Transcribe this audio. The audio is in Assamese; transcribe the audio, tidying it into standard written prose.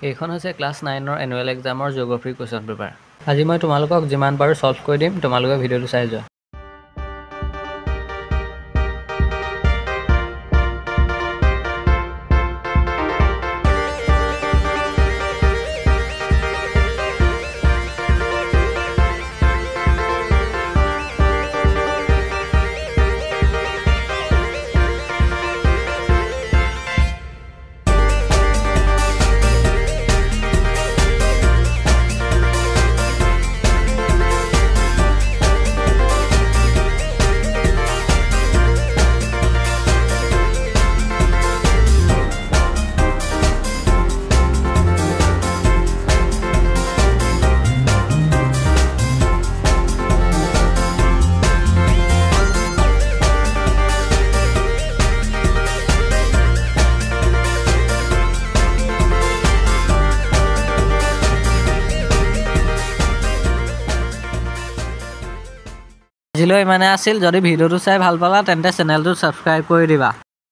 এইখন হৈছে ক্লাছ 9ৰ এনুৱেল এক্সামৰ জিঅ'গ্ৰাফী কুৱেশ্যন পেপাৰ। আজি মই তোমালোকক যিমান পাৰোঁ সলভ কৰি দিম, তোমালোকে ভিডিঅ'টো চাই যোৱা। আজিলৈ ইমানে আছিল। যদি ভিডিঅ'টো চাই ভাল পালা তেন্তে চেনেলটো ছাবস্ক্ৰাইব কৰি দিবা।